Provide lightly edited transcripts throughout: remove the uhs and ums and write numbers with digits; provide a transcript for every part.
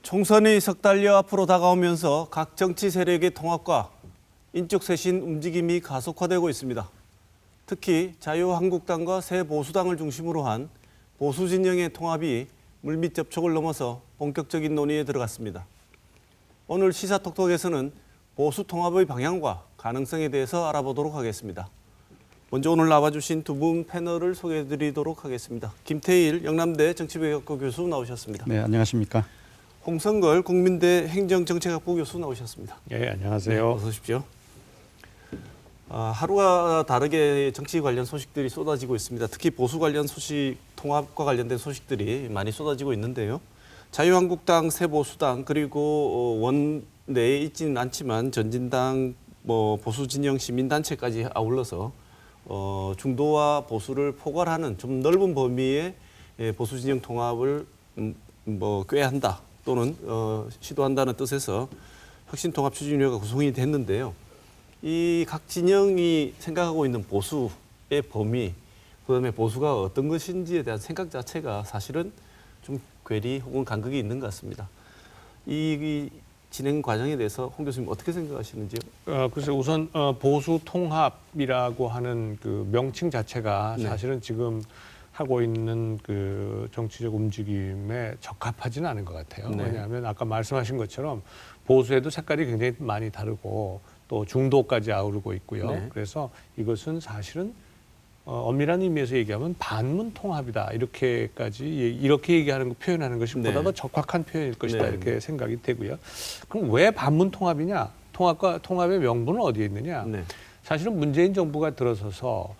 총선이 석 달여 앞으로 다가오면서 각 정치 세력의 통합과 인적 쇄신 움직임이 가속화되고 있습니다. 특히 자유한국당과 새보수당을 중심으로 한 보수 진영의 통합이 물밑 접촉을 넘어서 본격적인 논의에 들어갔습니다. 오늘 시사톡톡에서는 보수 통합의 방향과 가능성에 대해서 알아보도록 하겠습니다. 먼저 오늘 나와주신 두 분 패널을 소개해드리도록 하겠습니다. 김태일 영남대 정치외교학부 교수 나오셨습니다. 네, 안녕하십니까. 홍성걸 국민대 행정정책학부 교수 나오셨습니다. 예, 안녕하세요. 네, 어서 오십시오. 하루가 다르게 정치 관련 소식들이 쏟아지고 있습니다. 특히 보수 관련 소식, 통합과 관련된 소식들이 많이 쏟아지고 있는데요. 자유한국당, 새보수당 그리고 원내에 있지는 않지만 전진당, 보수 진영 시민단체까지 아울러서 중도와 보수를 포괄하는 좀 넓은 범위의 보수 진영 통합을 꾀한다 또는 시도한다는 뜻에서 혁신통합추진위원회가 구성이 됐는데요. 이 각 진영이 생각하고 있는 보수의 범위, 그다음에 보수가 어떤 것인지에 대한 생각 자체가 사실은 좀 괴리 혹은 간극이 있는 것 같습니다. 이 진행 과정에 대해서 홍 교수님 어떻게 생각하시는지요? 글쎄 우선 보수 통합이라고 하는 그 명칭 자체가 네. 사실은 지금 하고 있는 그 정치적 움직임에 적합하지는 않은 것 같아요. 네. 왜냐하면 아까 말씀하신 것처럼 보수에도 색깔이 굉장히 많이 다르고 또 중도까지 아우르고 있고요. 네. 그래서 이것은 사실은 엄밀한 의미에서 얘기하면 반문 통합이다 이렇게 얘기하는 거 표현하는 것이 보다 네. 더 적확한 표현일 것이다 네. 이렇게 생각이 되고요. 그럼 왜 반문 통합이냐? 통합의 명분은 어디에 있느냐? 네. 사실은 문재인 정부가 들어서서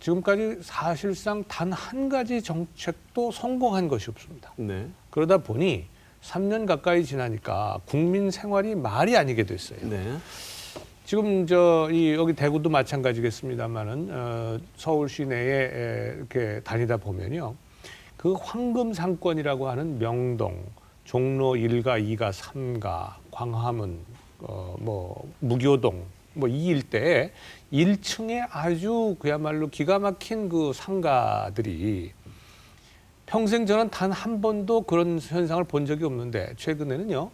지금까지 사실상 단 한 가지 정책도 성공한 것이 없습니다. 네. 그러다 보니 3년 가까이 지나니까 국민 생활이 말이 아니게 됐어요. 네. 지금 여기 대구도 마찬가지겠습니다만은 서울 시내에 이렇게 다니다 보면요, 그 황금 상권이라고 하는 명동, 종로 1가, 2가, 3가, 광화문, 무교동 이 일대에 1층에 아주 그야말로 기가 막힌 그 상가들이 평생 저는 단 한 번도 그런 현상을 본 적이 없는데 최근에는요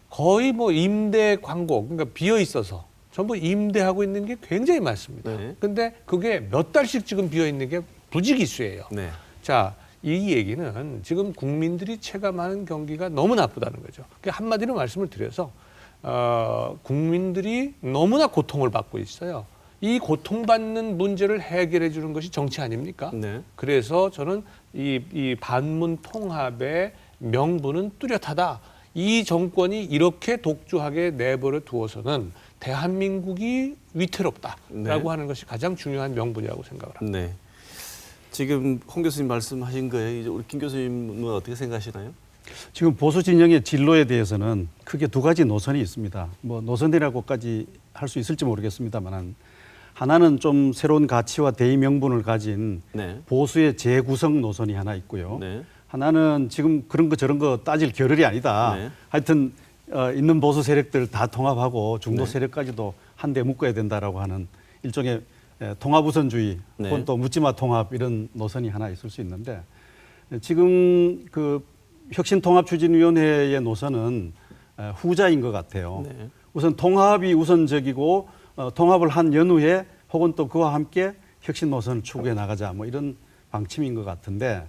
거의 임대 광고 그러니까 비어 있어서 전부 임대하고 있는 게 굉장히 많습니다. 네. 근데 그게 몇 달씩 지금 비어 있는 게 부지기수예요. 네. 자, 이 얘기는 지금 국민들이 체감하는 경기가 너무 나쁘다는 거죠. 한마디로 말씀을 드려서 국민들이 너무나 고통을 받고 있어요. 이 고통받는 문제를 해결해 주는 것이 정치 아닙니까? 네. 그래서 저는 이 반문 통합의 명분은 뚜렷하다. 이 정권이 이렇게 독주하게 내버려 두어서는 대한민국이 위태롭다라고 네. 하는 것이 가장 중요한 명분이라고 생각을 합니다. 네. 지금 홍 교수님 말씀하신 거에 이제 우리 김 교수님은 어떻게 생각하시나요? 지금 보수 진영의 진로에 대해서는 크게 두 가지 노선이 있습니다. 노선이라고까지 할 수 있을지 모르겠습니다만 하나는 좀 새로운 가치와 대의 명분을 가진 네. 보수의 재구성 노선이 하나 있고요. 네. 하나는 지금 그런 거 저런 거 따질 겨를이 아니다. 네. 하여튼 있는 보수 세력들 다 통합하고 중도 네. 세력까지도 한데 묶어야 된다라고 하는 일종의 통합 우선주의 네. 혹은 또 묻지마 통합 이런 노선이 하나 있을 수 있는데 지금 그 혁신통합추진위원회의 노선은 후자인 것 같아요. 네. 우선 통합이 우선적이고 통합을 한 연후에 혹은 또 그와 함께 혁신 노선을 추구해 나가자 이런 방침인 것 같은데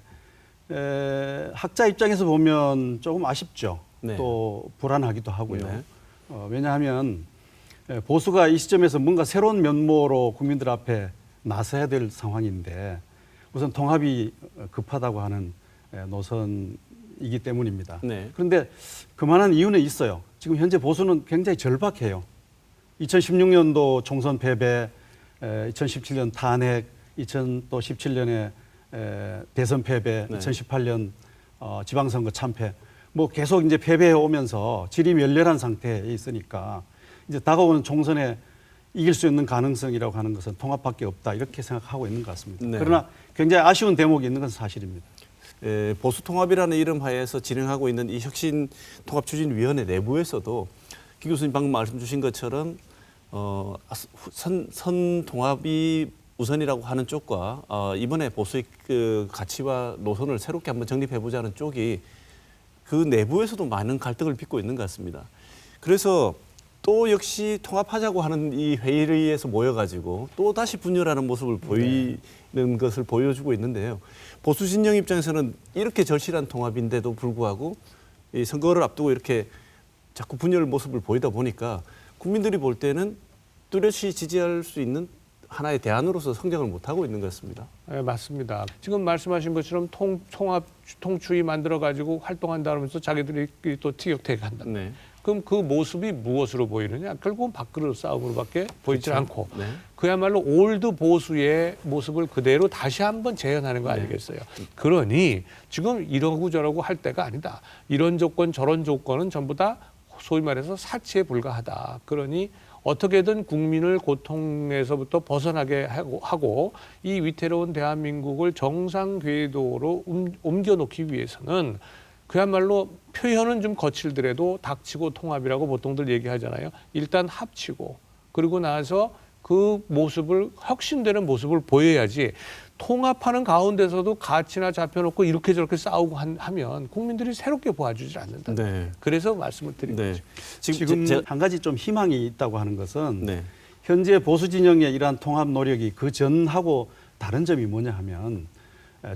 학자 입장에서 보면 조금 아쉽죠. 네. 또 불안하기도 하고요. 네. 왜냐하면 보수가 이 시점에서 뭔가 새로운 면모로 국민들 앞에 나서야 될 상황인데 우선 통합이 급하다고 하는 노선이기 때문입니다. 네. 그런데 그만한 이유는 있어요. 지금 현재 보수는 굉장히 절박해요. 2016년도 총선 패배, 2017년 탄핵, 2017년에 대선 패배, 네. 2018년 지방선거 참패, 계속 이제 패배해 오면서 질이 멸렬한 상태에 있으니까 이제 다가오는 총선에 이길 수 있는 가능성이라고 하는 것은 통합밖에 없다 이렇게 생각하고 있는 것 같습니다. 네. 그러나 굉장히 아쉬운 대목이 있는 것은 사실입니다. 보수 통합이라는 이름 하에서 진행하고 있는 이 혁신통합추진위원회 내부에서도 김 교수님 방금 말씀 주신 것처럼 선 통합이 우선이라고 하는 쪽과 이번에 보수의 그 가치와 노선을 새롭게 한번 정립해보자는 쪽이 그 내부에서도 많은 갈등을 빚고 있는 것 같습니다. 그래서 또 역시 통합하자고 하는 이 회의에서 모여가지고 또 다시 분열하는 모습을 보이는 것을 보여주고 있는데요. 보수 진영 입장에서는 이렇게 절실한 통합인데도 불구하고 이 선거를 앞두고 이렇게 자꾸 분열 모습을 보이다 보니까 국민들이 볼 때는 뚜렷이 지지할 수 있는 하나의 대안으로서 성장을 못하고 있는 것 같습니다. 네, 맞습니다. 지금 말씀하신 것처럼 통합 통추위 만들어 가지고 활동한다 그러면서 자기들이 또 티격태격한다. 네. 그럼 그 모습이 무엇으로 보이느냐? 결국은 밥그릇 싸움으로밖에 보이질 않고 네. 그야말로 올드 보수의 모습을 그대로 다시 한번 재현하는 거 아니겠어요? 그러니 지금 이러고 저러고 할 때가 아니다. 이런 조건 저런 조건은 전부 다 소위 말해서 사치에 불과하다. 그러니 어떻게든 국민을 고통에서부터 벗어나게 하고 이 위태로운 대한민국을 정상 궤도로 옮겨놓기 위해서는 그야말로 표현은 좀 거칠더라도 닥치고 통합이라고 보통들 얘기하잖아요. 일단 합치고 그리고 나서 그 모습을 혁신되는 모습을 보여야지 통합하는 가운데서도 가치나 잡혀놓고 이렇게 저렇게 싸우고 하면 국민들이 새롭게 보아주질 않는다. 네. 그래서 말씀을 드린 네. 거죠. 지금 한 가지 좀 희망이 있다고 하는 것은 네. 현재 보수 진영의 이러한 통합 노력이 그 전하고 다른 점이 뭐냐 하면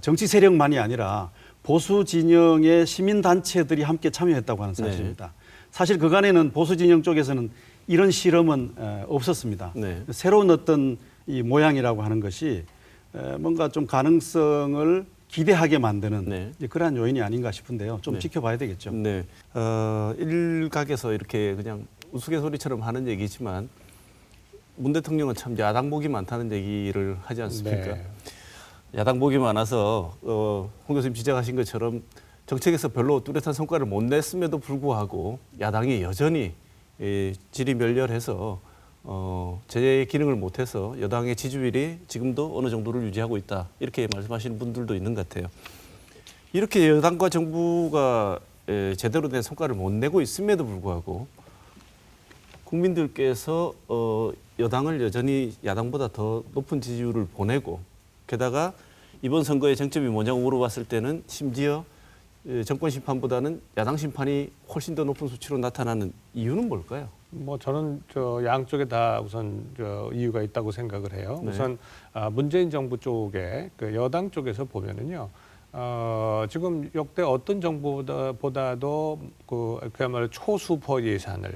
정치 세력만이 아니라 보수 진영의 시민 단체들이 함께 참여했다고 하는 사실입니다. 사실 그간에는 보수 진영 쪽에서는 이런 실험은 없었습니다. 네. 새로운 어떤 이 모양이라고 하는 것이 뭔가 좀 가능성을 기대하게 만드는 네. 이제 그러한 요인이 아닌가 싶은데요. 좀 네. 지켜봐야 되겠죠. 네. 일각에서 이렇게 그냥 우스갯소리처럼 하는 얘기지만 문 대통령은 참 야당복이 많다는 얘기를 하지 않습니까? 네. 야당복이 많아서 홍 교수님 지적하신 것처럼 정책에서 별로 뚜렷한 성과를 못 냈음에도 불구하고 야당이 여전히 질의멸렬해서 제 기능을 못해서 여당의 지지율이 지금도 어느 정도를 유지하고 있다. 이렇게 말씀하시는 분들도 있는 것 같아요. 이렇게 여당과 정부가 제대로 된 성과를 못 내고 있음에도 불구하고 국민들께서 여당을 여전히 야당보다 더 높은 지지율을 보내고 게다가 이번 선거의 쟁점이 뭐냐고 물어봤을 때는 심지어 정권 심판보다는 야당 심판이 훨씬 더 높은 수치로 나타나는 이유는 뭘까요? 뭐 저는 양쪽에 다 우선 이유가 있다고 생각을 해요. 네. 우선 문재인 정부 쪽에 그 여당 쪽에서 보면은요. 지금 역대 어떤 정부보다도 그야말로 초수퍼 예산을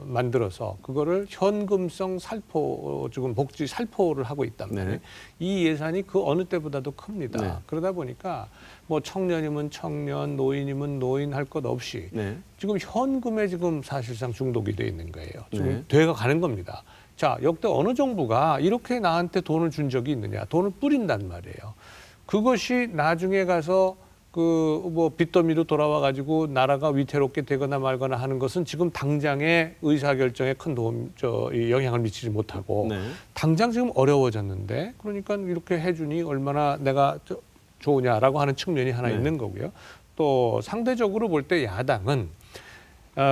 만들어서 그거를 현금성 살포 지금 복지 살포를 하고 있단 말이에요. 네. 이 예산이 그 어느 때보다도 큽니다. 네. 그러다 보니까 뭐 청년이면 청년, 노인이면 노인 할 것 없이 네. 지금 현금에 지금 사실상 중독이 돼 있는 거예요. 지금 네. 돼가 가는 겁니다. 자, 역대 어느 정부가 이렇게 나한테 돈을 준 적이 있느냐? 돈을 뿌린단 말이에요. 그것이 나중에 가서 뭐 빚더미로 돌아와 가지고 나라가 위태롭게 되거나 말거나 하는 것은 지금 당장의 의사 결정에 큰 영향을 미치지 못하고 네. 당장 지금 어려워졌는데 그러니까 이렇게 해주니 얼마나 내가 좋으냐라고 하는 측면이 하나 네. 있는 거고요. 또 상대적으로 볼 때 야당은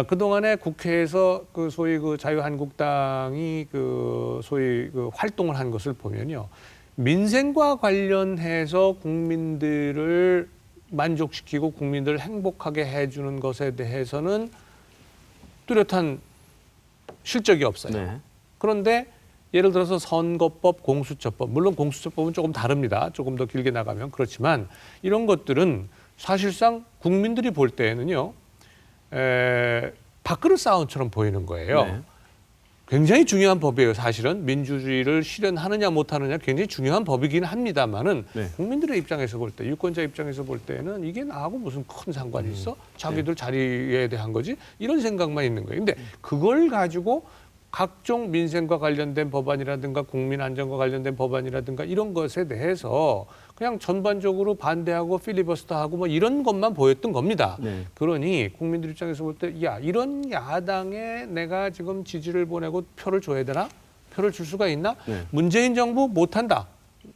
그동안에 국회에서 그 소위 그 자유한국당이 그 소위 그 활동을 한 것을 보면요. 민생과 관련해서 국민들을 만족시키고 국민들을 행복하게 해주는 것에 대해서는 뚜렷한 실적이 없어요. 네. 그런데 예를 들어서 선거법, 공수처법, 물론 공수처법은 조금 다릅니다. 조금 더 길게 나가면 그렇지만 이런 것들은 사실상 국민들이 볼 때에는요. 밥그릇 싸움처럼 보이는 거예요. 네. 굉장히 중요한 법이에요. 사실은 민주주의를 실현하느냐 못하느냐 굉장히 중요한 법이긴 합니다만은 네. 국민들의 입장에서 볼 때, 유권자 입장에서 볼 때는 이게 나하고 무슨 큰 상관이 있어? 자기들 자리에 대한 거지? 이런 생각만 있는 거예요. 근데 그걸 가지고 각종 민생과 관련된 법안이라든가 국민 안전과 관련된 법안이라든가 이런 것에 대해서 그냥 전반적으로 반대하고 필리버스터하고 뭐 이런 것만 보였던 겁니다. 네. 그러니 국민들 입장에서 볼 때 야, 이런 야당에 내가 지금 지지를 보내고 표를 줘야 되나? 표를 줄 수가 있나? 네. 문재인 정부 못한다.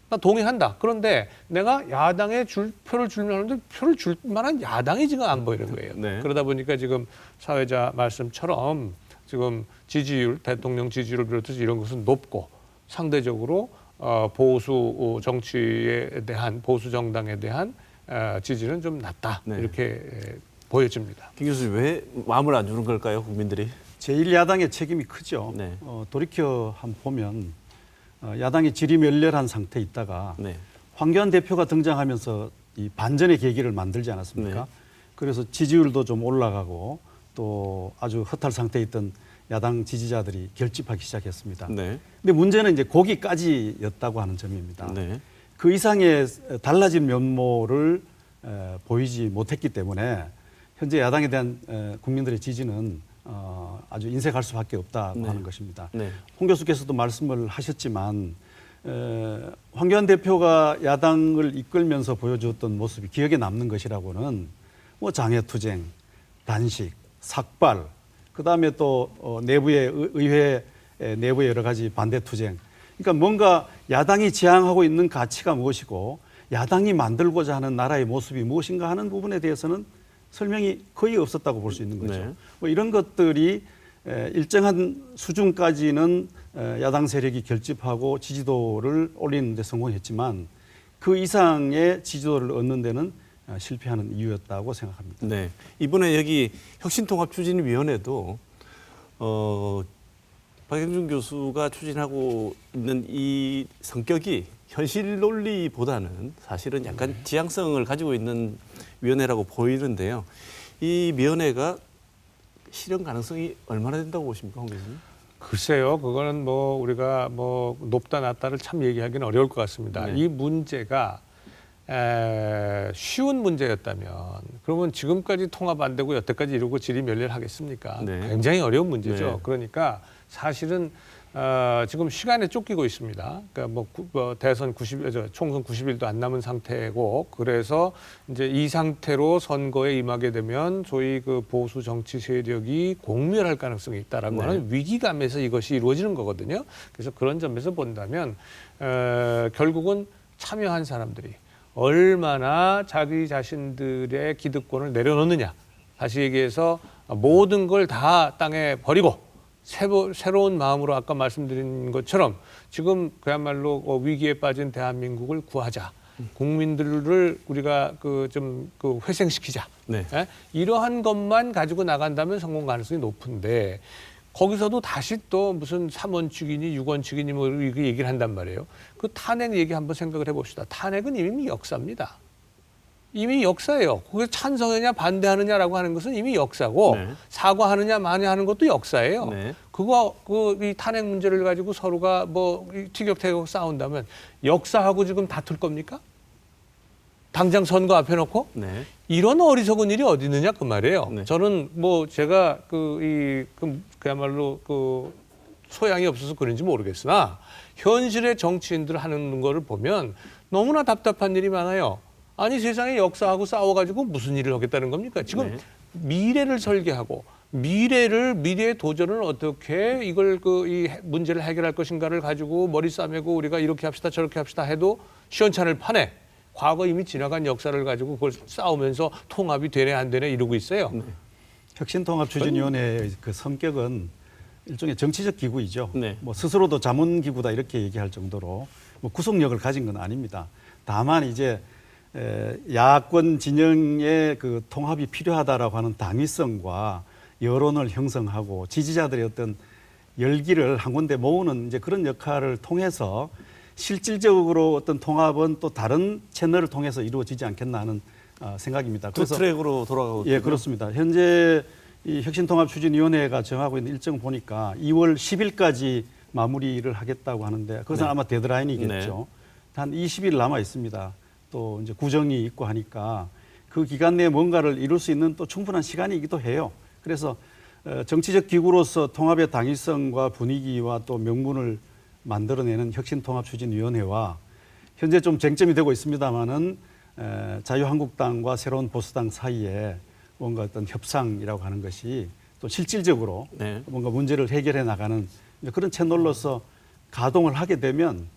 나 동의한다. 그런데 내가 야당에 표를 주려는데 표를 줄 만한 야당이 지금 안 보이는 거예요. 네. 그러다 보니까 지금 사회자 말씀처럼 지금 지지율, 대통령 지지율을 비롯해서 이런 것은 높고 상대적으로 보수 정치에 대한 보수 정당에 대한 지지는 좀 낮다. 네. 이렇게 보여집니다. 김 교수님 왜 마음을 안 주는 걸까요, 국민들이? 제1야당의 책임이 크죠. 네. 돌이켜 한번 보면 야당이 지리멸렬한 상태에 있다가 네. 황교안 대표가 등장하면서 이 반전의 계기를 만들지 않았습니까? 네. 그래서 지지율도 좀 올라가고 또 아주 허탈 상태에 있던 야당 지지자들이 결집하기 시작했습니다. 네. 근데 문제는 이제 거기까지였다고 하는 점입니다. 네. 그 이상의 달라진 면모를 보이지 못했기 때문에 현재 야당에 대한 국민들의 지지는 아주 인색할 수밖에 없다고 네. 하는 것입니다. 네. 홍 교수께서도 말씀을 하셨지만 황교안 대표가 야당을 이끌면서 보여주었던 모습이 기억에 남는 것이라고는 뭐 장외투쟁, 단식, 삭발, 그다음에 또 내부의 의회 내부의 여러 가지 반대투쟁. 그러니까 뭔가 야당이 지향하고 있는 가치가 무엇이고 야당이 만들고자 하는 나라의 모습이 무엇인가 하는 부분에 대해서는 설명이 거의 없었다고 볼 수 있는 거죠. 네. 뭐 이런 것들이 일정한 수준까지는 야당 세력이 결집하고 지지도를 올리는 데 성공했지만 그 이상의 지지도를 얻는 데는 실패하는 이유였다고 생각합니다. 네. 이번에 여기 혁신통합추진위원회도 박영준 교수가 추진하고 있는 이 성격이 현실 논리보다는 사실은 약간 지향성을 가지고 있는 위원회라고 보이는데요. 이 위원회가 실현 가능성이 얼마나 된다고 보십니까, 홍 교수님? 글쎄요, 그거는 뭐 우리가 뭐 높다 낮다를 참 얘기하기는 어려울 것 같습니다. 네. 이 문제가 쉬운 문제였다면 그러면 지금까지 통합 안 되고 여태까지 이러고 지리멸렬하겠습니까? 네. 굉장히 어려운 문제죠. 네. 그러니까 사실은 지금 시간에 쫓기고 있습니다. 그러니까 대선 총선 90일도 안 남은 상태고 그래서 이제 이 상태로 선거에 임하게 되면 소위 그 보수 정치 세력이 공멸할 가능성이 있다라고 네. 하는 위기감에서 이것이 이루어지는 거거든요. 그래서 그런 점에서 본다면 결국은 참여한 사람들이 얼마나 자기 자신들의 기득권을 내려놓느냐. 다시 얘기해서 모든 걸 다 땅에 버리고 새로운 마음으로 아까 말씀드린 것처럼 지금 그야말로 위기에 빠진 대한민국을 구하자. 국민들을 우리가 좀 회생시키자. 네. 예? 이러한 것만 가지고 나간다면 성공 가능성이 높은데 거기서도 다시 또 무슨 3원칙이니 6원칙이니 뭐 이렇게 얘기를 한단 말이에요. 그 탄핵 얘기 한번 생각을 해봅시다. 탄핵은 이미 역사입니다. 이미 역사예요. 그게 찬성하느냐 반대하느냐라고 하는 것은 이미 역사고 네. 사과하느냐 마냐하는 것도 역사예요. 네. 이 탄핵 문제를 가지고 서로가 뭐 티격태격 싸운다면 역사하고 지금 다툴 겁니까? 당장 선거 앞에 놓고 네. 이런 어리석은 일이 어디 있느냐 그 말이에요. 네. 저는 뭐 제가 그야말로 소양이 없어서 그런지 모르겠으나 현실의 정치인들 하는 거를 보면 너무나 답답한 일이 많아요. 아니 세상에 역사하고 싸워가지고 무슨 일을 하겠다는 겁니까? 지금 네. 미래를 설계하고 미래의 도전을 어떻게 이걸 이 문제를 해결할 것인가를 가지고 머리 싸매고 우리가 이렇게 합시다 저렇게 합시다 해도 시원찮을 판에 과거 이미 지나간 역사를 가지고 그걸 싸우면서 통합이 되네 안 되네 이러고 있어요. 네. 혁신통합추진위원회의 그 성격은 일종의 정치적 기구이죠. 네. 뭐 스스로도 자문기구다 이렇게 얘기할 정도로 뭐 구속력을 가진 건 아닙니다. 다만 이제 야권 진영의 그 통합이 필요하다라고 하는 당위성과 여론을 형성하고 지지자들의 어떤 열기를 한 군데 모으는 이제 그런 역할을 통해서 실질적으로 어떤 통합은 또 다른 채널을 통해서 이루어지지 않겠나 하는 생각입니다. 두 트랙으로 돌아가고 예, 그렇습니다. 현재 이 혁신통합추진위원회가 정하고 있는 일정 보니까 2월 10일까지 마무리를 하겠다고 하는데 그것은 네. 아마 데드라인이겠죠. 한 20일 남아 있습니다. 또 이제 구정이 있고 하니까 그 기간 내에 뭔가를 이룰 수 있는 또 충분한 시간이기도 해요. 그래서 정치적 기구로서 통합의 당위성과 분위기와 또 명분을 만들어내는 혁신통합추진위원회와 현재 좀 쟁점이 되고 있습니다만은 자유한국당과 새로운 보수당 사이에 뭔가 어떤 협상이라고 하는 것이 또 실질적으로 네. 뭔가 문제를 해결해 나가는 그런 채널로서 가동을 하게 되면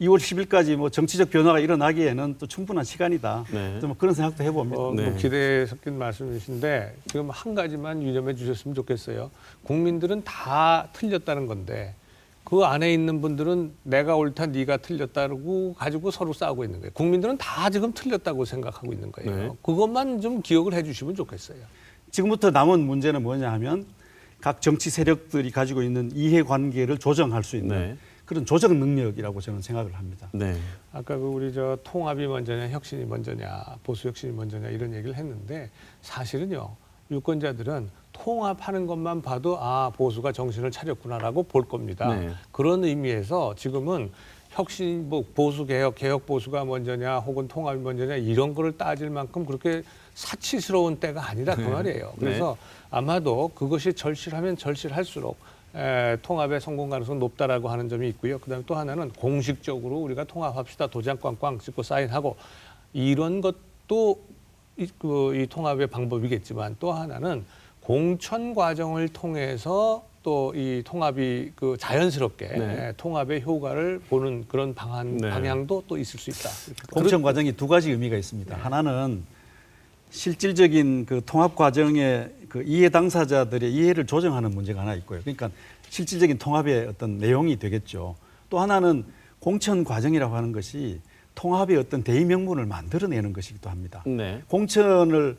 2월 10일까지 뭐 정치적 변화가 일어나기에는 또 충분한 시간이다. 네. 좀 그런 생각도 해봅니다. 네. 뭐 기대에 섞인 말씀이신데 지금 한 가지만 유념해 주셨으면 좋겠어요. 국민들은 다 틀렸다는 건데 그 안에 있는 분들은 내가 옳다, 네가 틀렸다고 가지고 서로 싸우고 있는 거예요. 국민들은 다 지금 틀렸다고 생각하고 있는 거예요. 네. 그것만 좀 기억을 해주시면 좋겠어요. 지금부터 남은 문제는 뭐냐 하면 각 정치 세력들이 가지고 있는 이해관계를 조정할 수 있는 네. 그런 조정 능력이라고 저는 생각을 합니다. 네. 아까 그 우리 저 통합이 먼저냐, 혁신이 먼저냐, 보수 혁신이 먼저냐 이런 얘기를 했는데 사실은요 유권자들은 통합하는 것만 봐도 아 보수가 정신을 차렸구나라고 볼 겁니다. 네. 그런 의미에서 지금은 혁신, 뭐 보수 개혁, 개혁 보수가 먼저냐, 혹은 통합이 먼저냐 이런 거를 따질 만큼 그렇게 사치스러운 때가 아니다 그 말이에요. 그래서 아마도 그것이 절실하면 절실할수록 통합의 성공 가능성은 높다라고 하는 점이 있고요. 그다음에 또 하나는 공식적으로 우리가 통합합시다 도장 꽝꽝 찍고 사인하고 이런 것도 이 통합의 방법이겠지만 또 하나는 공천 과정을 통해서 또 이 통합이 그 자연스럽게 네. 통합의 효과를 보는 그런 네. 방향도 또 있을 수 있다. 공천 과정이 두 가지 의미가 있습니다. 하나는 실질적인 그 통합 과정의 그 이해 당사자들의 이해를 조정하는 문제가 하나 있고요. 그러니까 실질적인 통합의 어떤 내용이 되겠죠. 또 하나는 공천 과정이라고 하는 것이 통합의 어떤 대의 명분을 만들어내는 것이기도 합니다. 네. 공천을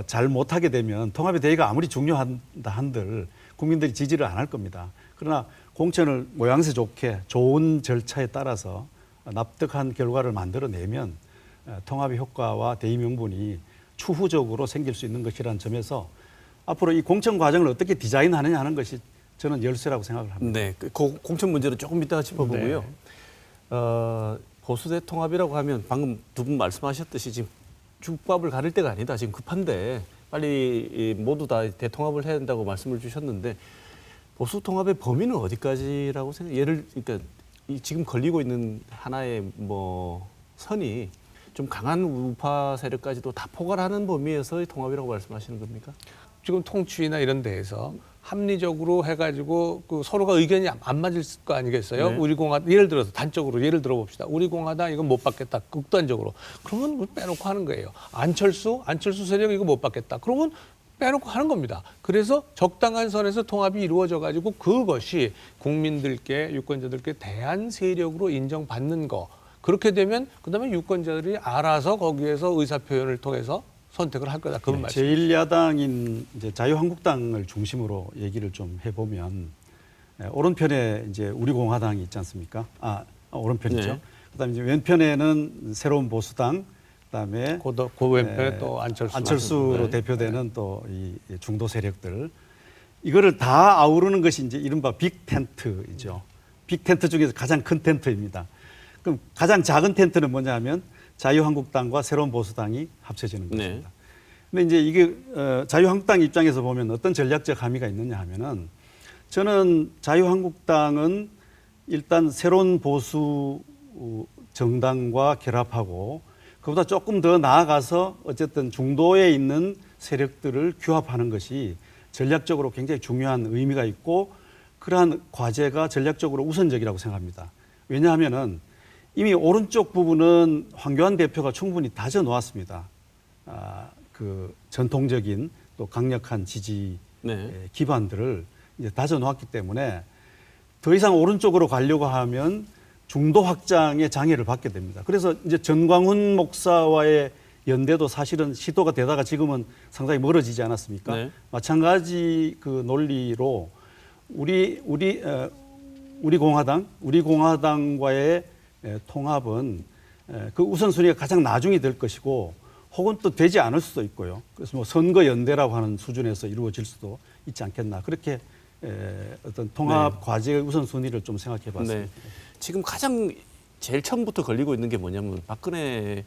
잘 못하게 되면 통합의 대의가 아무리 중요한다 한들 국민들이 지지를 안 할 겁니다. 그러나 공천을 모양새 좋게 좋은 절차에 따라서 납득한 결과를 만들어내면 통합의 효과와 대의 명분이 추후적으로 생길 수 있는 것이라는 점에서 앞으로 이 공천 과정을 어떻게 디자인하느냐 하는 것이 저는 열쇠라고 생각을 합니다. 네. 그 공천 문제를 조금 이따가 짚어보고요. 보수 대통합이라고 하면 방금 두 분 말씀하셨듯이 지금 죽밥을 가릴 때가 아니다. 지금 급한데 빨리 모두 다 대통합을 해야 된다고 말씀을 주셨는데 보수 통합의 범위는 어디까지라고 그러니까 지금 걸리고 있는 하나의 뭐 선이 좀 강한 우파 세력까지도 다 포괄하는 범위에서의 통합이라고 말씀하시는 겁니까? 지금 통치나 이런 데에서 합리적으로 해가지고 그 서로가 의견이 안 맞을 거 아니겠어요? 네. 우리 공화당 예를 들어서 단적으로 예를 들어봅시다. 우리 공화당 이거 못 받겠다 극단적으로 그러면 그걸 빼놓고 하는 거예요. 안철수 세력 이거 못 받겠다. 그러면 빼놓고 하는 겁니다. 그래서 적당한 선에서 통합이 이루어져가지고 그것이 국민들께 유권자들께 대한 세력으로 인정받는 거. 그렇게 되면 그다음에 유권자들이 알아서 거기에서 의사 표현을 통해서 선택을 할 거다. 그런 말씀. 제1야당인 이제 자유한국당을 중심으로 얘기를 좀 해보면 오른편에 이제 우리공화당이 있지 않습니까? 오른편이죠. 네. 그다음에 이제 왼편에는 새로운 보수당, 그다음에 그 왼편에 또 안철수로 네. 대표되는 또 이 중도 세력들 이거를 다 아우르는 것이 이제 이른바 빅 텐트이죠. 빅 텐트 중에서 가장 큰 텐트입니다. 그럼 가장 작은 텐트는 뭐냐면 자유한국당과 새로운 보수당이 합쳐지는 네. 것입니다. 근데 이제 이게 자유한국당 입장에서 보면 어떤 전략적 함의가 있느냐 하면은 저는 자유한국당은 일단 새로운 보수 정당과 결합하고 그보다 조금 더 나아가서 어쨌든 중도에 있는 세력들을 규합하는 것이 전략적으로 굉장히 중요한 의미가 있고 그러한 과제가 전략적으로 우선적이라고 생각합니다. 왜냐하면은 이미 오른쪽 부분은 황교안 대표가 충분히 다져 놓았습니다. 그 전통적인 또 강력한 지지 네. 기반들을 이제 다져 놓았기 때문에 더 이상 오른쪽으로 가려고 하면 중도 확장의 장애를 받게 됩니다. 그래서 이제 전광훈 목사와의 연대도 사실은 시도가 되다가 지금은 상당히 멀어지지 않았습니까? 네. 마찬가지 그 논리로 우리 공화당과의 통합은 그 우선순위가 가장 나중이 될 것이고 혹은 또 되지 않을 수도 있고요. 그래서 뭐 선거 연대라고 하는 수준에서 이루어질 수도 있지 않겠나. 그렇게 어떤 통합 과제의 우선순위를 좀 생각해 봤습니다. 네. 지금 제일 처음부터 걸리고 있는 게 뭐냐면 박근혜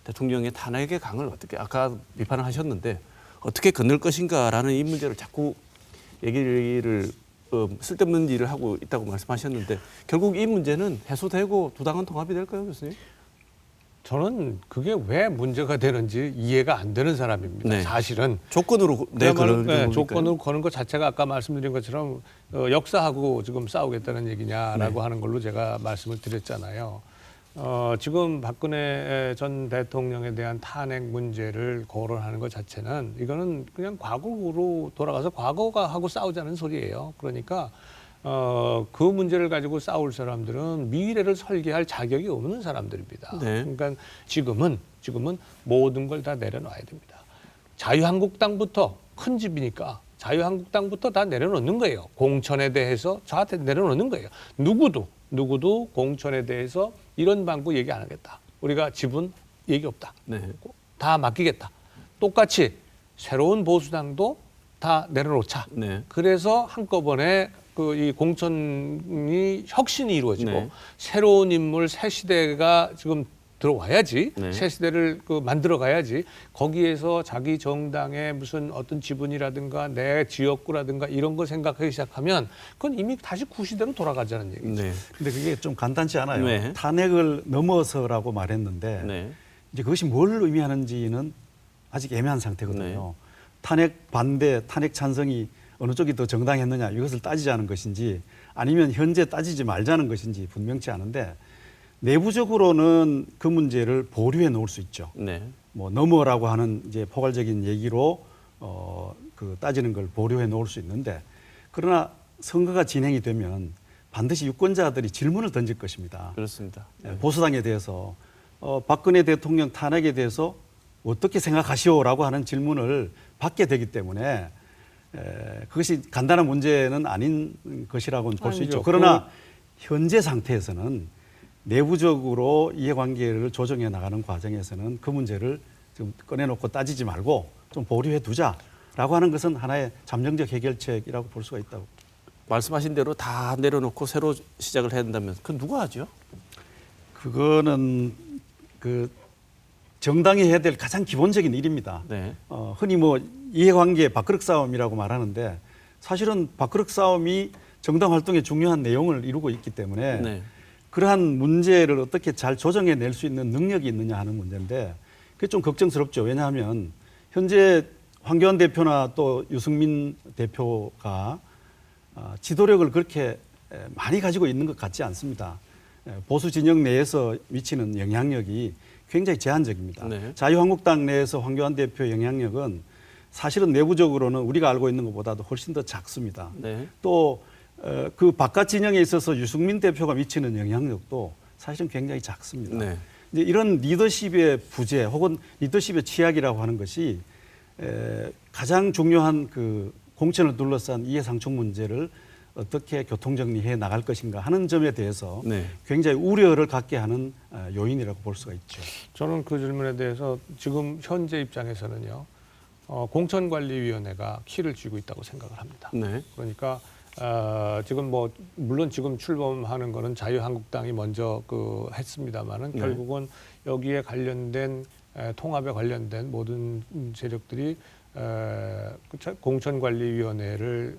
대통령의 탄핵의 강을 어떻게 아까 비판을 하셨는데 어떻게 건널 것인가라는 이 문제를 자꾸 얘기를 쓸데없는 일을 하고 있다고 말씀하셨는데 결국 이 문제는 해소되고 두 당은 통합이 될까요, 교수님? 저는 그게 왜 문제가 되는지 이해가 안 되는 사람입니다. 네. 사실은 조건으로 조건으로 거는 것 자체가 아까 말씀드린 것처럼 역사하고 지금 싸우겠다는 얘기냐라고 네. 하는 걸로 제가 말씀을 드렸잖아요. 지금 박근혜 전 대통령에 대한 탄핵 문제를 거론하는 것 자체는 이거는 그냥 과거로 돌아가서 과거가 하고 싸우자는 소리예요. 그러니까 그 문제를 가지고 싸울 사람들은 미래를 설계할 자격이 없는 사람들입니다. 네. 그러니까 지금은 모든 걸 다 내려놔야 됩니다. 자유한국당부터 큰 집이니까 자유한국당부터 다 내려놓는 거예요. 공천에 대해서 다 내려놓는 거예요. 누구도 공천에 대해서 이런 방구 얘기 안 하겠다. 우리가 지분 얘기 없다. 네. 다 맡기겠다. 똑같이 새로운 보수당도 다 내려놓자. 네. 그래서 한꺼번에 그 이 공천이 혁신이 이루어지고 네. 새로운 인물 새 시대가 지금 들어와야지 네. 새 시대를 그 만들어 가야지 거기에서 자기 정당의 무슨 어떤 지분이라든가 내 지역구라든가 이런 거 생각하기 시작하면 그건 이미 다시 구시대로 돌아가자는 얘기죠. 네. 근데 그게 좀 간단치 않아요. 네. 탄핵을 넘어서라고 말했는데 네. 이제 그것이 뭘 의미하는지는 아직 애매한 상태거든요. 네. 탄핵 반대, 탄핵 찬성이 어느 쪽이 더 정당했느냐 이것을 따지자는 것인지 아니면 현재 따지지 말자는 것인지 분명치 않은데 내부적으로는 그 문제를 보류해 놓을 수 있죠. 네. 뭐 넘어라고 하는 이제 포괄적인 얘기로 그 따지는 걸 보류해 놓을 수 있는데 그러나 선거가 진행이 되면 반드시 유권자들이 질문을 던질 것입니다. 그렇습니다. 네. 보수당에 대해서 박근혜 대통령 탄핵에 대해서 어떻게 생각하시오라고 하는 질문을 받게 되기 때문에 그것이 간단한 문제는 아닌 것이라고는 볼 수 아니죠. 있죠. 그러나 현재 상태에서는 내부적으로 이해관계를 조정해 나가는 과정에서는 그 문제를 좀 꺼내놓고 따지지 말고 좀 보류해 두자라고 하는 것은 하나의 잠정적 해결책이라고 볼 수가 있다고. 말씀하신 대로 다 내려놓고 새로 시작을 해야 된다면 그건 누가 하죠? 그거는 그 정당이 해야 될 가장 기본적인 일입니다. 네. 흔히 뭐 이해관계 밥그릇 싸움이라고 말하는데 사실은 밥그릇 싸움이 정당 활동의 중요한 내용을 이루고 있기 때문에 네. 그러한 문제를 어떻게 잘 조정해 낼 수 있는 능력이 있느냐 하는 문제인데 그게 좀 걱정스럽죠. 왜냐하면 현재 황교안 대표나 또 유승민 대표가 지도력을 그렇게 많이 가지고 있는 것 같지 않습니다. 보수 진영 내에서 미치는 영향력이 굉장히 제한적입니다. 네. 자유한국당 내에서 황교안 대표의 영향력은 사실은 내부적으로는 우리가 알고 있는 것보다도 훨씬 더 작습니다. 네. 또 그 바깥 진영에 있어서 유승민 대표가 미치는 영향력도 사실은 굉장히 작습니다. 네. 이제 이런 리더십의 부재 혹은 리더십의 취약이라고 하는 것이 가장 중요한 그 공천을 둘러싼 이해상충 문제를 어떻게 교통정리해 나갈 것인가 하는 점에 대해서 네. 굉장히 우려를 갖게 하는 요인이라고 볼 수가 있죠. 저는 그 질문에 대해서 지금 현재 입장에서는요. 공천관리위원회가 키를 쥐고 있다고 생각을 합니다. 네. 그러니까 지금 뭐 물론 지금 출범하는 거는 자유한국당이 먼저 그 했습니다마는 네. 결국은 여기에 관련된 통합에 관련된 모든 세력들이 공천관리위원회를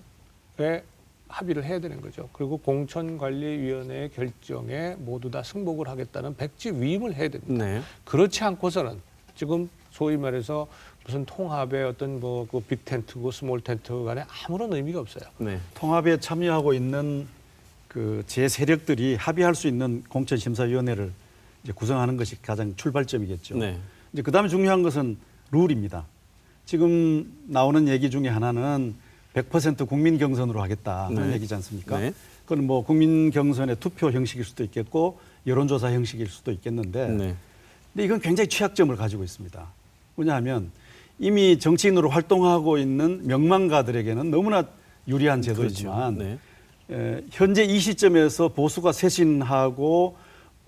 합의를 해야 되는 거죠. 그리고 공천관리위원회의 결정에 모두 다 승복을 하겠다는 백지 위임을 해야 됩니다. 네. 그렇지 않고서는 지금 소위 말해서 무슨 통합의 어떤 뭐 그 빅텐트고 스몰 텐트 간에 아무런 의미가 없어요. 네. 통합에 참여하고 있는 그 제 세력들이 합의할 수 있는 공천심사위원회를 이제 구성하는 것이 가장 출발점이겠죠. 네. 이제 그다음에 중요한 것은 룰입니다. 지금 나오는 얘기 중에 하나는 100% 국민 경선으로 하겠다 하는 네. 얘기지 않습니까? 네. 그건 뭐 국민 경선의 투표 형식일 수도 있겠고 여론조사 형식일 수도 있겠는데 네. 근데 이건 굉장히 취약점을 가지고 있습니다. 뭐냐하면 이미 정치인으로 활동하고 있는 명망가들에게는 너무나 유리한 제도이지만 그렇죠. 네. 현재 이 시점에서 보수가 쇄신하고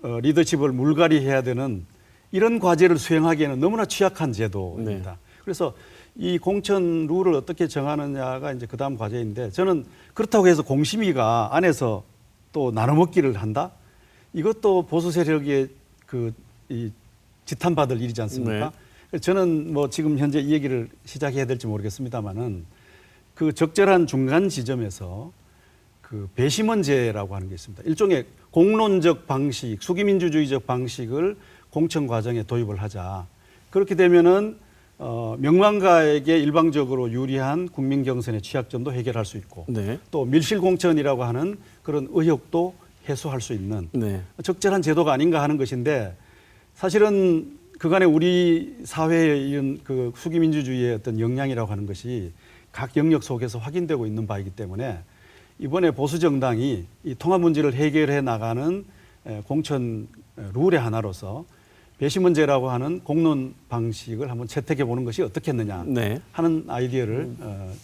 리더십을 물갈이해야 되는 이런 과제를 수행하기에는 너무나 취약한 제도입니다. 네. 그래서 이 공천 룰을 어떻게 정하느냐가 이제 그 다음 과제인데 저는 그렇다고 해서 공심위가 안에서 또 나눠먹기를 한다? 이것도 보수 세력의 이 지탄받을 일이지 않습니까? 네. 저는 뭐 지금 현재 이 얘기를 시작해야 될지 모르겠습니다만은 그 적절한 중간 지점에서 그 배심원제라고 하는 게 있습니다. 일종의 공론적 방식, 수기민주주의적 방식을 공천 과정에 도입을 하자. 그렇게 되면은 명망가에게 일방적으로 유리한 국민 경선의 취약점도 해결할 수 있고 네. 또 밀실 공천이라고 하는 그런 의혹도 해소할 수 있는 네. 적절한 제도가 아닌가 하는 것인데 사실은 그간에 우리 사회의 이런 그 수기민주주의의 어떤 역량이라고 하는 것이 각 영역 속에서 확인되고 있는 바이기 때문에 이번에 보수 정당이 이 통합 문제를 해결해 나가는 공천 룰의 하나로서 배시 문제라고 하는 공론 방식을 한번 채택해 보는 것이 어떻겠느냐 네. 하는 아이디어를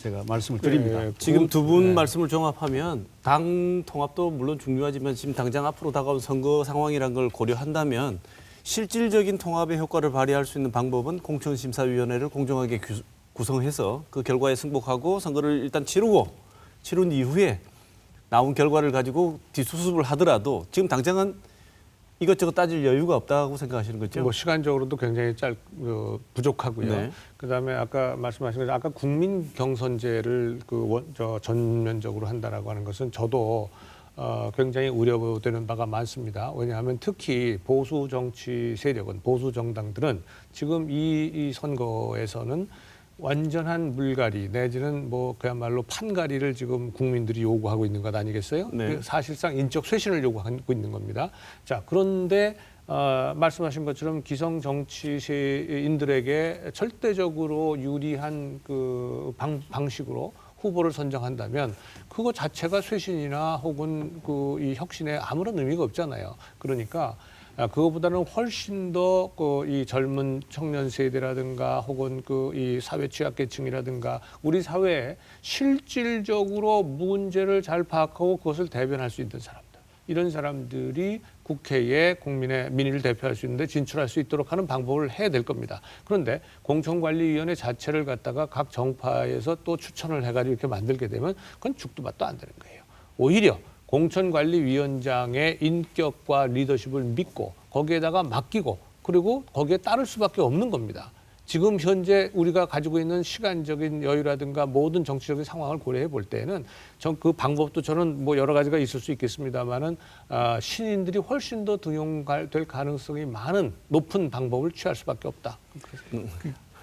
제가 말씀을 드립니다. 네, 지금 두 분 말씀을 종합하면 당 통합도 물론 중요하지만 지금 당장 앞으로 다가온 선거 상황이란 걸 고려한다면 실질적인 통합의 효과를 발휘할 수 있는 방법은 공천심사위원회를 공정하게 구성해서 그 결과에 승복하고 선거를 일단 치룬 이후에 나온 결과를 가지고 뒤수습을 하더라도 지금 당장은 이것저것 따질 여유가 없다고 생각하시는 거죠? 뭐 시간적으로도 굉장히 부족하고요. 네. 그다음에 아까 말씀하신 것처럼 아까 국민 경선제를 전면적으로 한다라고 하는 것은 저도 굉장히 우려되는 바가 많습니다. 왜냐하면 특히 보수 정치 세력은 보수 정당들은 지금 이 선거에서는 완전한 물갈이 내지는 뭐 그야말로 판갈이를 지금 국민들이 요구하고 있는 것 아니겠어요? 네. 사실상 인적 쇄신을 요구하고 있는 겁니다. 자, 그런데 말씀하신 것처럼 기성 정치인들에게 절대적으로 유리한 그 방식으로 후보를 선정한다면 그거 자체가 쇄신이나 혹은 이 혁신에 아무런 의미가 없잖아요. 그러니까 그거보다는 훨씬 더 이 젊은 청년 세대라든가 혹은 이 사회 취약계층이라든가 우리 사회에 실질적으로 문제를 잘 파악하고 그것을 대변할 수 있는 사람들, 이런 사람들이 국회에 국민의 민의를 대표할 수 있는데 진출할 수 있도록 하는 방법을 해야 될 겁니다. 그런데 공천관리위원회 자체를 갖다가 각 정파에서 또 추천을 해가지고 이렇게 만들게 되면 그건 죽도 맛도 안 되는 거예요. 오히려 공천관리위원장의 인격과 리더십을 믿고 거기에다가 맡기고 그리고 거기에 따를 수밖에 없는 겁니다. 지금 현재 우리가 가지고 있는 시간적인 여유라든가 모든 정치적인 상황을 고려해 볼 때는 그 방법도 저는 뭐 여러 가지가 있을 수 있겠습니다만은 신인들이 훨씬 더 등용될 가능성이 높은 방법을 취할 수밖에 없다.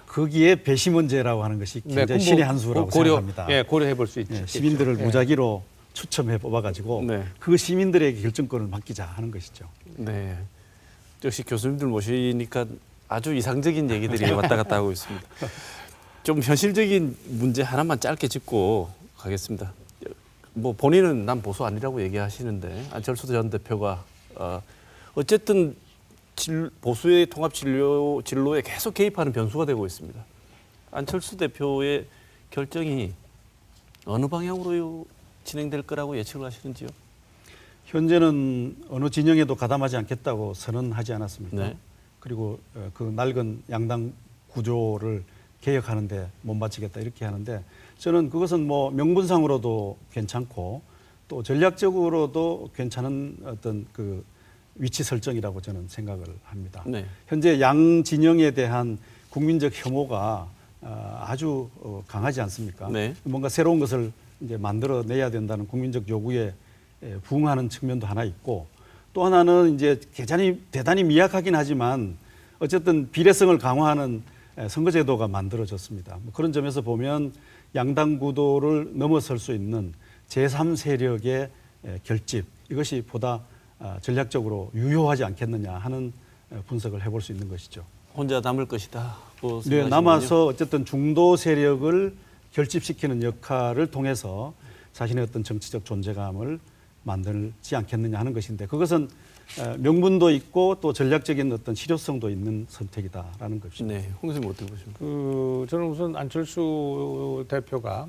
거기에 배시 문제라고 하는 것이 굉장히 신의 한 수라고 생각합니다. 고려해 볼 수 있죠. 시민들을 무작위로 추첨해 뽑아가지고 네. 그 시민들에게 결정권을 맡기자 하는 것이죠. 네. 역시 교수님들 모시니까 아주 이상적인 얘기들이 왔다 갔다 하고 있습니다. 좀 현실적인 문제 하나만 짧게 짚고 가겠습니다. 뭐 본인은 난 보수 아니라고 얘기하시는데 안철수 전 대표가 어쨌든 보수의 통합 진로에 계속 개입하는 변수가 되고 있습니다. 안철수 대표의 결정이 어느 방향으로 진행될 거라고 예측을 하시는지요? 현재는 어느 진영에도 가담하지 않겠다고 선언하지 않았습니까? 네. 그리고 그 낡은 양당 구조를 개혁하는데 못 바치겠다 이렇게 하는데 저는 그것은 뭐 명분상으로도 괜찮고 또 전략적으로도 괜찮은 어떤 그 위치 설정이라고 저는 생각을 합니다. 네. 현재 양 진영에 대한 국민적 혐오가 아주 강하지 않습니까? 네. 뭔가 새로운 것을 이제 만들어내야 된다는 국민적 요구에 부응하는 측면도 하나 있고 또 하나는 이제 대단히 미약하긴 하지만 어쨌든 비례성을 강화하는 선거제도가 만들어졌습니다. 뭐 그런 점에서 보면 양당 구도를 넘어설 수 있는 제3세력의 결집 이것이 보다 전략적으로 유효하지 않겠느냐 하는 분석을 해볼 수 있는 것이죠. 혼자 남을 것이다. 네, 남아서 어쨌든 중도 세력을 결집시키는 역할을 통해서 자신의 어떤 정치적 존재감을 만들지 않겠느냐 하는 것인데 그것은 명분도 있고 또 전략적인 어떤 실효성도 있는 선택이다라는 것입니다. 네, 홍 교수님 어떻게 보십니까? 저는 우선 안철수 대표가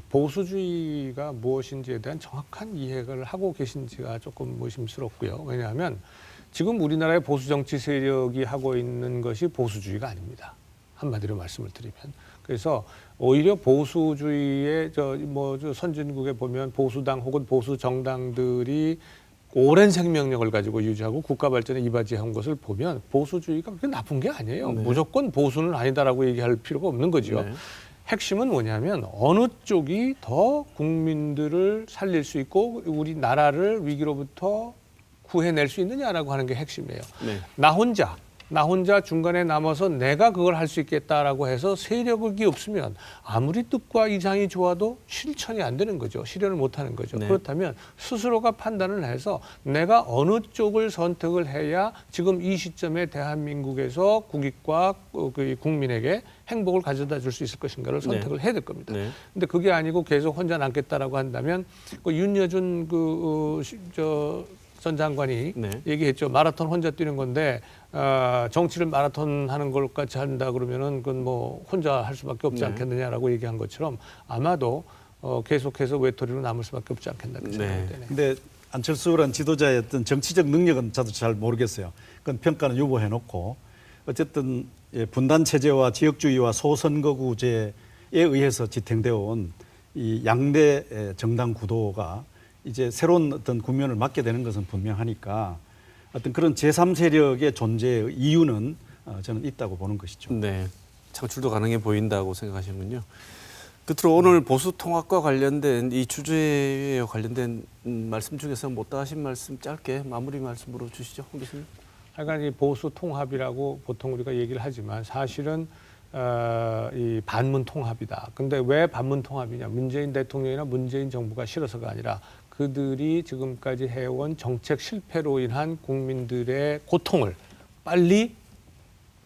보수주의가 무엇인지에 대한 정확한 이해를 하고 계신지가 조금 의심스럽고요. 왜냐하면 지금 우리나라의 보수 정치 세력이 하고 있는 것이 보수주의가 아닙니다. 한마디로 말씀을 드리면. 그래서 오히려 보수주의의 선진국에 보면 보수당 혹은 보수 정당들이 오랜 생명력을 가지고 유지하고 국가 발전에 이바지한 것을 보면 보수주의가 그렇게 나쁜 게 아니에요. 네. 무조건 보수는 아니다라고 얘기할 필요가 없는 거죠. 네. 핵심은 뭐냐면 어느 쪽이 더 국민들을 살릴 수 있고 우리 나라를 위기로부터 구해낼 수 있느냐라고 하는 게 핵심이에요. 네. 나 혼자 나 혼자 중간에 남아서 내가 그걸 할 수 있겠다라고 해서 세력이 없으면 아무리 뜻과 이상이 좋아도 실천이 안 되는 거죠. 실현을 못 하는 거죠. 네. 그렇다면 스스로가 판단을 해서 내가 어느 쪽을 선택을 해야 지금 이 시점에 대한민국에서 국익과 그 국민에게 행복을 가져다 줄 수 있을 것인가를 선택을 해야 될 겁니다. 네. 근데 그게 아니고 계속 혼자 남겠다라고 한다면 그 윤여준 전 장관이 네. 얘기했죠. 마라톤 혼자 뛰는 건데 정치를 마라톤 하는 걸 같이 한다 그러면은 그건 뭐 혼자 할 수밖에 없지 네. 않겠느냐라고 얘기한 것처럼 아마도 계속해서 외톨이로 남을 수밖에 없지 않겠나 그렇게 네. 생각이 되네요. 근데 안철수란 지도자의 어떤 정치적 능력은 저도 잘 모르겠어요. 그건 평가는 유보해놓고 어쨌든 분단 체제와 지역주의와 소선거구제에 의해서 지탱되어 온 이 양대 정당 구도가 이제 새로운 어떤 국면을 맞게 되는 것은 분명하니까 어떤 그런 제3세력의 존재의 이유는 저는 있다고 보는 것이죠. 네. 창출도 가능해 보인다고 생각하시는군요. 끝으로 오늘 보수 통합과 관련된 이 주제에 관련된 말씀 중에서 못다 하신 말씀 짧게 마무리 말씀으로 주시죠, 홍 교수님. 하여간 이 보수 통합이라고 보통 우리가 얘기를 하지만 사실은 이 반문 통합이다. 근데 왜 반문 통합이냐? 문재인 대통령이나 문재인 정부가 싫어서가 아니라 그들이 지금까지 해온 정책 실패로 인한 국민들의 고통을 빨리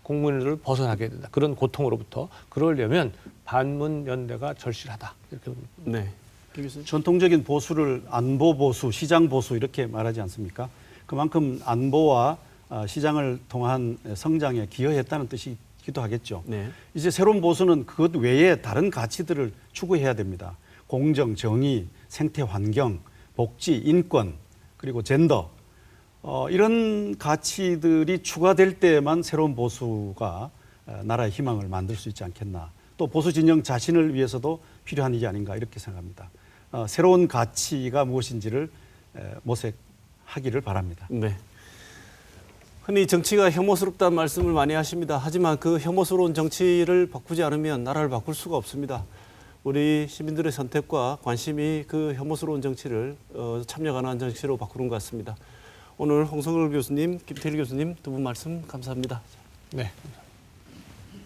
국민들을 벗어나게 해야 된다. 그런 고통으로부터 그러려면 반문 연대가 절실하다. 이렇게 봅니다. 네. 김 교수님. 전통적인 보수를 안보 보수, 시장 보수 이렇게 말하지 않습니까? 그만큼 안보와 시장을 통한 성장에 기여했다는 뜻이기도 하겠죠. 네. 이제 새로운 보수는 그것 외에 다른 가치들을 추구해야 됩니다. 공정, 정의, 생태 환경, 복지, 인권, 그리고 젠더 이런 가치들이 추가될 때만 새로운 보수가 나라의 희망을 만들 수 있지 않겠나. 또 보수 진영 자신을 위해서도 필요한 일이 아닌가 이렇게 생각합니다. 새로운 가치가 무엇인지를 모색하기를 바랍니다. 네. 흔히 정치가 혐오스럽다는 말씀을 많이 하십니다. 하지만 그 혐오스러운 정치를 바꾸지 않으면 나라를 바꿀 수가 없습니다. 우리 시민들의 선택과 관심이 그 혐오스러운 정치를 참여 가능한 정치로 바꾸는 것 같습니다. 오늘 홍성걸 교수님, 김태일 교수님 두 분 말씀 감사합니다. 네. 감사합니다.